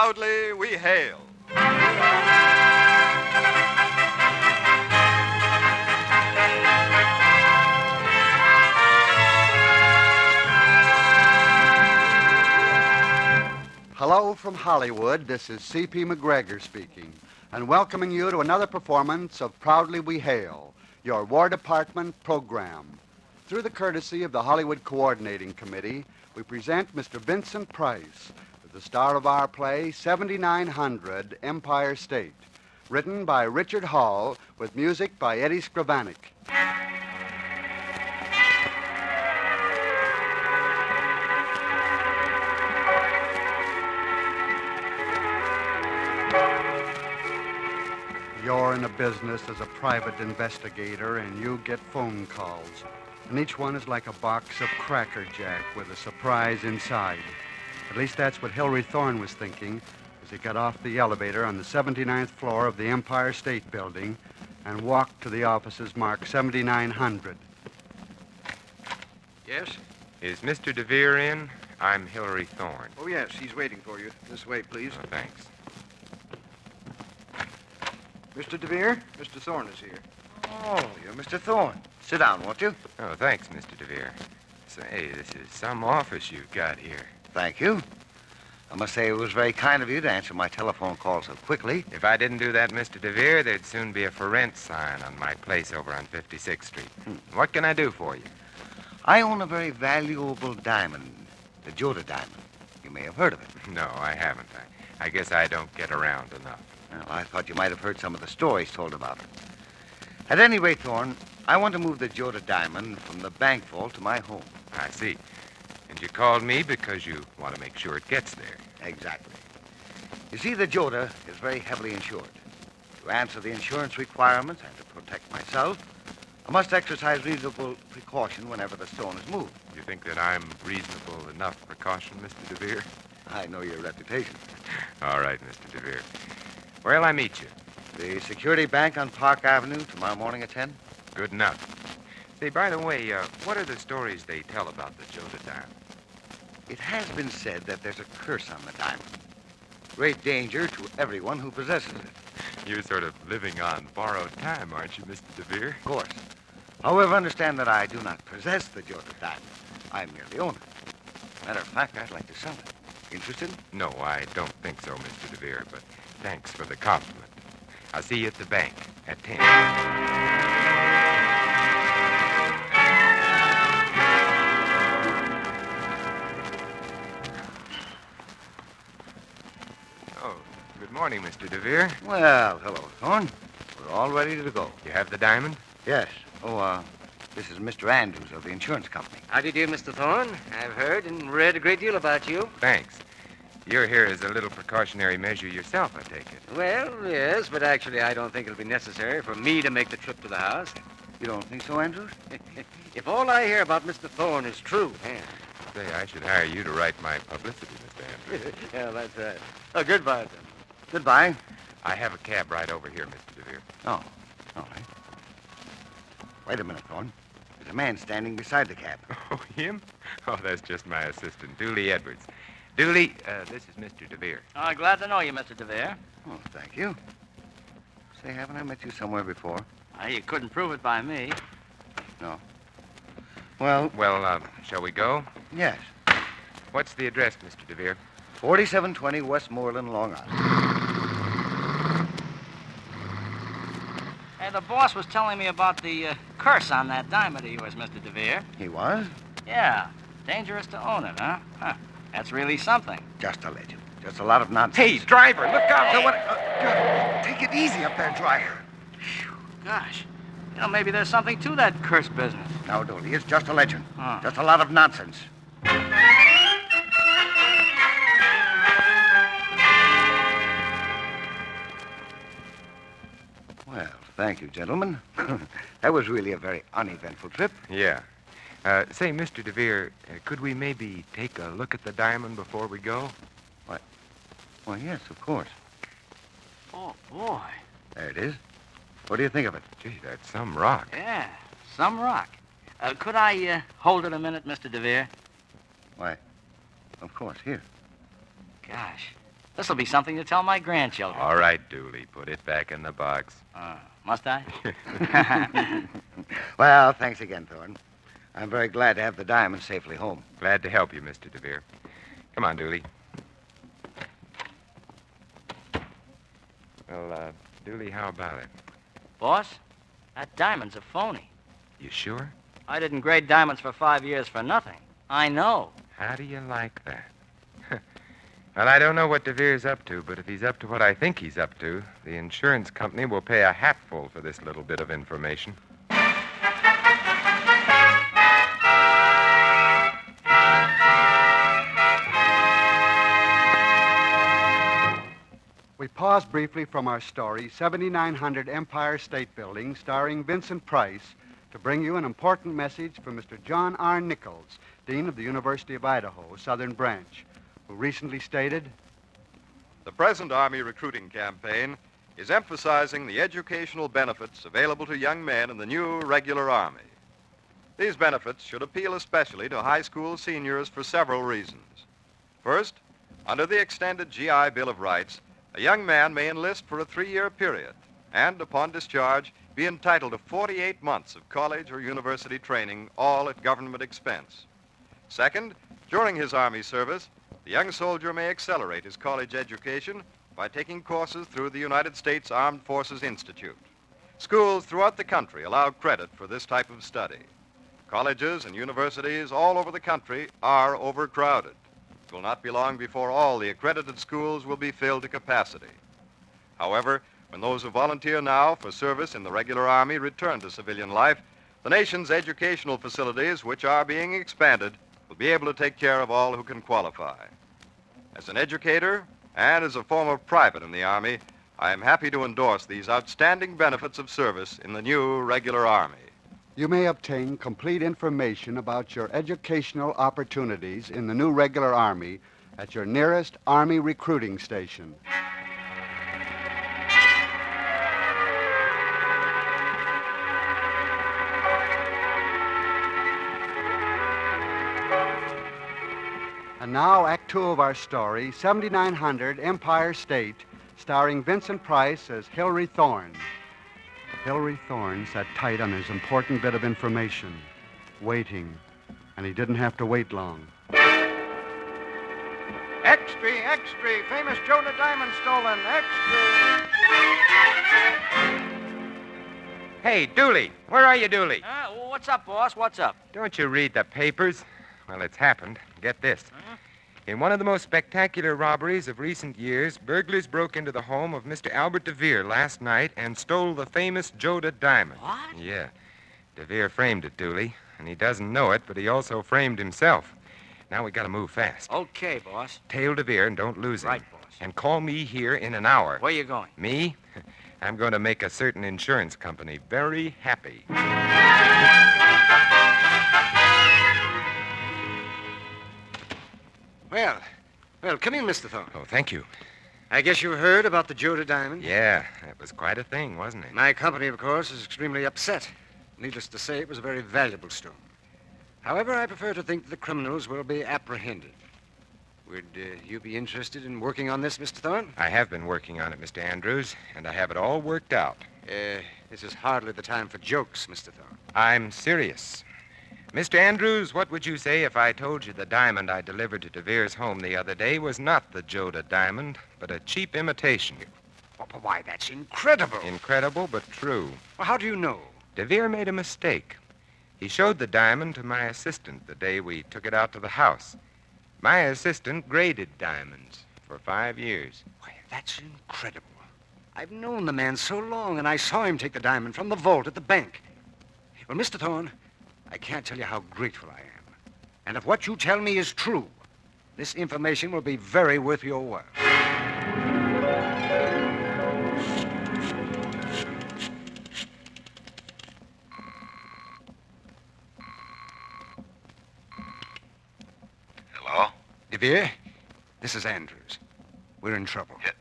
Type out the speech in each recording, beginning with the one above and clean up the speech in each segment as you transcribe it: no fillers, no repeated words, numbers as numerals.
Proudly we hail. Hello from Hollywood. This is C.P. McGregor speaking, and welcoming you to another performance of Proudly We Hail, your War Department program. Through the courtesy of the Hollywood Coordinating Committee, we present Mr. Vincent Price, the star of our play 7900 Empire State, written by Richard Hall with music by Eddie Scrivanik. You're in a business as a private investigator, and you get phone calls. And each one is like a box of Cracker Jack with a surprise inside. At least that's what Hillary Thorne was thinking as he got off the elevator on the 79th floor of the Empire State Building and walked to the offices marked 7900. Yes? Is Mr. DeVere in? I'm Hillary Thorne. Oh, yes, he's waiting for you. This way, please. Oh, thanks. Mr. DeVere, Mr. Thorne is here. Oh, you're Mr. Thorne. Sit down, won't you? Oh, thanks, Mr. DeVere. Say, this is some office you've got here. Thank you. I must say it was very kind of you to answer my telephone call so quickly. If I didn't do that, Mr. DeVere, there'd soon be a for rent sign on my place over on 56th Street. What can I do for you? I own a very valuable diamond, the Joda diamond. You may have heard of it. No, I haven't. I guess I don't get around enough. Well, I thought you might have heard some of the stories told about it. At any rate, Thorne, I want to move the Joda diamond from the bank vault to my home. I see. And you called me because you want to make sure it gets there. Exactly. You see, the Joda is very heavily insured. To answer the insurance requirements and to protect myself, I must exercise reasonable precaution whenever the stone is moved. You think that I'm reasonable enough precaution, Mr. DeVere? I know your reputation. All right, Mr. DeVere. Where'll I meet you? The Security Bank on Park Avenue tomorrow morning at 10? Good enough. Say, by the way, what are the stories they tell about the Joda diamond? It has been said that there's a curse on the diamond. Great danger to everyone who possesses it. You're sort of living on borrowed time, aren't you, Mr. DeVere? Of course. However, understand that I do not possess the Joda diamond. I merely own it. Matter of fact, I'd like to sell it. Interested? No, I don't think so, Mr. DeVere, but thanks for the compliment. I'll see you at the bank at 10. Oh, good morning, Mr. DeVere. Well, hello, Thorne. We're all ready to go. You have the diamond? Yes. Oh, this is Mr. Andrews of the insurance company. How do you do, Mr. Thorne? I've heard and read a great deal about you. Thanks. You're here as a little precautionary measure yourself, I take it. Well, yes, but actually I don't think it'll be necessary for me to make the trip to the house. You don't think so, Andrews? If all I hear about Mr. Thorne is true, Say, I should hire you to write my publicity, Mr. Andrews. yeah, that's right. Oh, goodbye, then. Goodbye. I have a cab right over here, Mr. DeVere. Oh, all right. Wait a minute, Thorne. There's a man standing beside the cab. Oh, him? Oh, that's just my assistant, Dooley Edwards. Dooley, this is Mr. DeVere. Oh, glad to know you, Mr. DeVere. Oh, thank you. Say, haven't I met you somewhere before? You couldn't prove it by me. No. Well, Shall we go? yes. What's the address, Mr. DeVere? 4720 Westmoreland, Long Island. Hey, the boss was telling me about the curse on that diamond of yours, Mr. DeVere. He was? Yeah. Dangerous to own it, huh? Huh. That's really something. Just a legend. Just a lot of nonsense. Hey, driver, look out! So what? Take it easy up there, driver. Gosh. You know, maybe there's something to that curse business. No, Dooley, it's just a legend. Huh. Just a lot of nonsense. Well, thank you, gentlemen. That was really a very uneventful trip. Yeah. Say, Mr. DeVere, could we maybe take a look at the diamond before we go? What? Well, yes, of course. Oh, boy. There it is. What do you think of it? Gee, that's some rock. Yeah, some rock. Could I hold it a minute, Mr. DeVere? Why, of course, here. Gosh, This'll be something to tell my grandchildren. All right, Dooley, put it back in the box. Must I? Well, thanks again, Thorne. I'm very glad to have the diamond safely home. Glad to help you, Mr. DeVere. Come on, Dooley. Well, Dooley, how about it? Boss, that diamond's a phony. You sure? I didn't grade diamonds for 5 years for nothing. I know. How do you like that? Well, I don't know what DeVere's up to, but if he's up to what I think he's up to, the insurance company will pay a hatful for this little bit of information. We pause briefly from our story, 7900 Empire State Building, starring Vincent Price, to bring you an important message from Mr. John R. Nichols, Dean of the University of Idaho, Southern Branch, who recently stated, The present Army recruiting campaign is emphasizing the educational benefits available to young men in the new regular Army. These benefits should appeal especially to high school seniors for several reasons. First, under the extended GI Bill of Rights, a young man may enlist for a 3-year period and, upon discharge, be entitled to 48 months of college or university training, all at government expense. Second, during his Army service, the young soldier may accelerate his college education by taking courses through the United States Armed Forces Institute. Schools throughout the country allow credit for this type of study. Colleges and universities all over the country are overcrowded. It will not be long before all the accredited schools will be filled to capacity. However, when those who volunteer now for service in the regular Army return to civilian life, the nation's educational facilities, which are being expanded, will be able to take care of all who can qualify. As an educator and as a former private in the Army, I am happy to endorse these outstanding benefits of service in the new regular Army. You may obtain complete information about your educational opportunities in the new regular Army at your nearest Army recruiting station. And now, Act 2 of our story, 7900 Empire State, starring Vincent Price as Hilary Thorne. Hilary Thorne sat tight on his important bit of information, waiting, and he didn't have to wait long. Extra, extra, famous Joda diamond stolen, extra. Hey, Dooley, where are you, Dooley? What's up, boss? What's up? Don't you read the papers? Well, it's happened. Get this. In one of the most spectacular robberies of recent years, burglars broke into the home of Mr. Albert DeVere last night and stole the famous Joda diamond. What? Yeah. DeVere framed it, Dooley, and he doesn't know it, but he also framed himself. Now we gotta move fast. Okay, boss. Tail DeVere and don't lose him. Right, boss. And call me here in an hour. Where you going? Me? I'm going to make a certain insurance company very happy. Well, come in, Mr. Thorne. Oh, thank you. I guess you heard about the Joda diamond? Yeah, that was quite a thing, wasn't it? My company, of course, is extremely upset. Needless to say, it was a very valuable stone. However, I prefer to think that the criminals will be apprehended. Would you be interested in working on this, Mr. Thorne? I have been working on it, Mr. Andrews, and I have it all worked out. This is hardly the time for jokes, Mr. Thorne. I'm serious. Mr. Andrews, what would you say if I told you the diamond I delivered to DeVere's home the other day was not the Joda diamond, but a cheap imitation? Why, that's incredible. Incredible, but true. Well, how do you know? DeVere made a mistake. He showed the diamond to my assistant the day we took it out to the house. My assistant graded diamonds for 5 years. Why, that's incredible. I've known the man so long, and I saw him take the diamond from the vault at the bank. Well, Mr. Thorne, I can't tell you how grateful I am. And if what you tell me is true, this information will be very worth your while. Hello? DeVere, this is Andrews. We're in trouble. Yeah.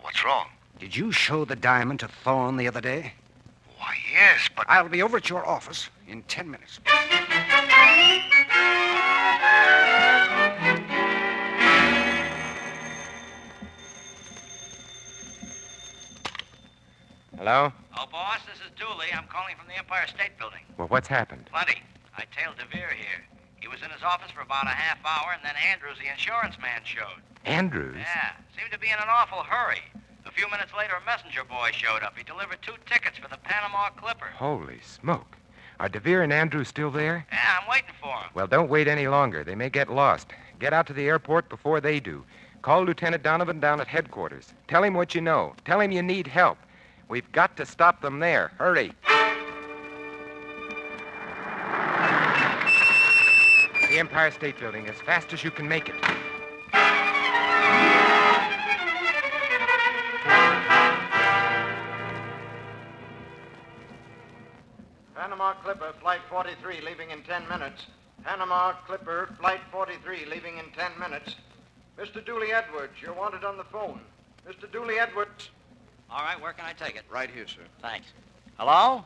What's wrong? Did you show the diamond to Thorne the other day? Why, yes, but... I'll be over at your office in 10 minutes. Hello? Oh, boss, this is Dooley. I'm calling from the Empire State Building. Well, what's happened? Plenty. I tailed DeVere here. He was in his office for about a half hour, and then Andrews, the insurance man, showed. Andrews? Yeah, seemed to be in an awful hurry. A few minutes later, a messenger boy showed up. He delivered 2 tickets for the Panama Clipper. Holy smoke. Are DeVere and Andrews still there? Yeah, I'm waiting for him. Well, don't wait any longer. They may get lost. Get out to the airport before they do. Call Lieutenant Donovan down at headquarters. Tell him what you know. Tell him you need help. We've got to stop them there. Hurry. The Empire State Building, as fast as you can make it. Panama Clipper, Flight 43, leaving in 10 minutes. Panama Clipper, Flight 43, leaving in 10 minutes. Mr. Dooley Edwards, you're wanted on the phone. Mr. Dooley Edwards. All right, where can I take it? Right here, sir. Thanks. Hello?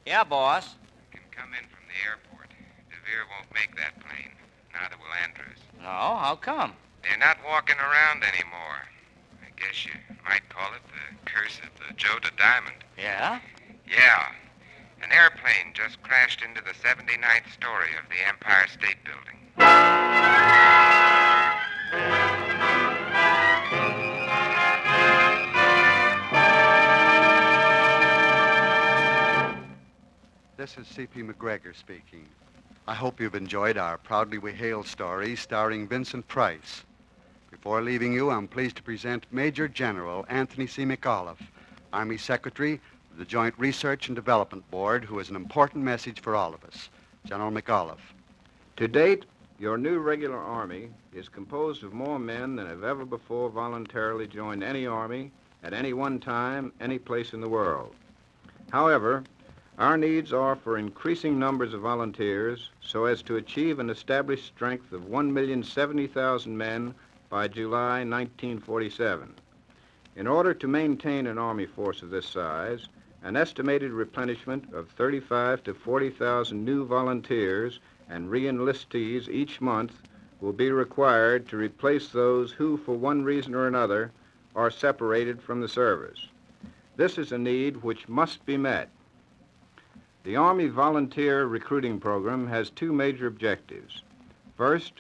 Yeah, boss. You can come in from the airport. DeVere won't make that plane. Neither will Andrews. No, how come? They're not walking around anymore. I guess you might call it the curse of the Jota Diamond. Yeah? Yeah. An airplane just crashed into the 79th story of the Empire State Building. This is C.P. McGregor speaking. I hope you've enjoyed our Proudly We Hail story starring Vincent Price. Before leaving you, I'm pleased to present Major General Anthony C. McAuliffe, Army Secretary of the Joint Research and Development Board, who has an important message for all of us. General McAuliffe. To date, your new regular Army is composed of more men than have ever before voluntarily joined any Army at any one time, any place in the world. However, our needs are for increasing numbers of volunteers so as to achieve an established strength of 1,070,000 men by July 1947. In order to maintain an Army force of this size, an estimated replenishment of 35 to 40,000 new volunteers and re-enlistees each month will be required to replace those who, for one reason or another, are separated from the service. This is a need which must be met. The Army Volunteer Recruiting Program has 2 major objectives. First,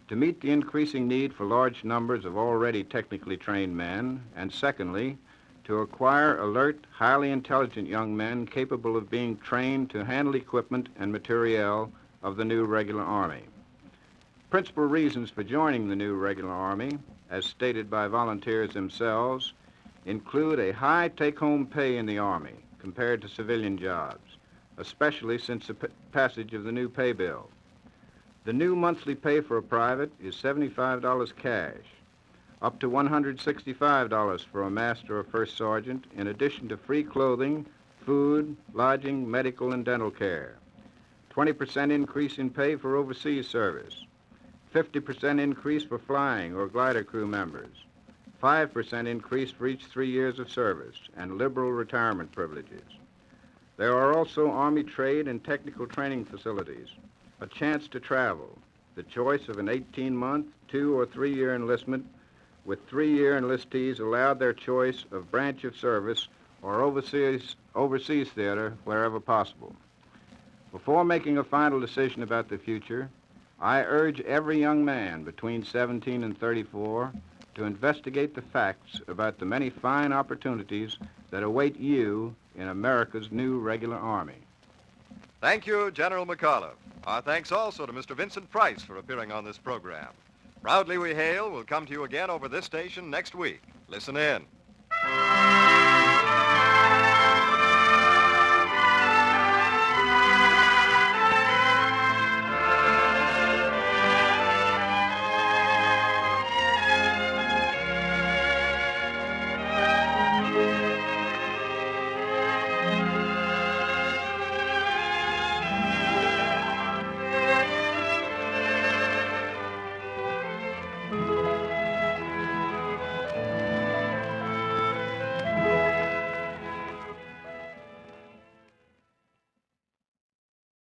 to meet the increasing need for large numbers of already technically trained men, and secondly, to acquire alert, highly intelligent young men capable of being trained to handle equipment and materiel of the new regular Army. Principal reasons for joining the new regular Army, as stated by volunteers themselves, include a high take-home pay in the Army compared to civilian jobs, especially since the passage of the new pay bill. The new monthly pay for a private is $75 cash, up to $165 for a master or first sergeant, in addition to free clothing, food, lodging, medical, and dental care. 20% increase in pay for overseas service. 50% increase for flying or glider crew members. 5% increase for each 3 years of service, and liberal retirement privileges. There are also Army trade and technical training facilities, a chance to travel, the choice of an 18-month, 2- or 3-year enlistment, with 3-year enlistees allowed their choice of branch of service or overseas theater wherever possible. Before making a final decision about the future, I urge every young man between 17 and 34 to investigate the facts about the many fine opportunities that await you in America's new regular Army. Thank you, General McAuliffe. Our thanks also to Mr. Vincent Price for appearing on this program. Proudly We Hail will come to you again over this station next week. Listen in.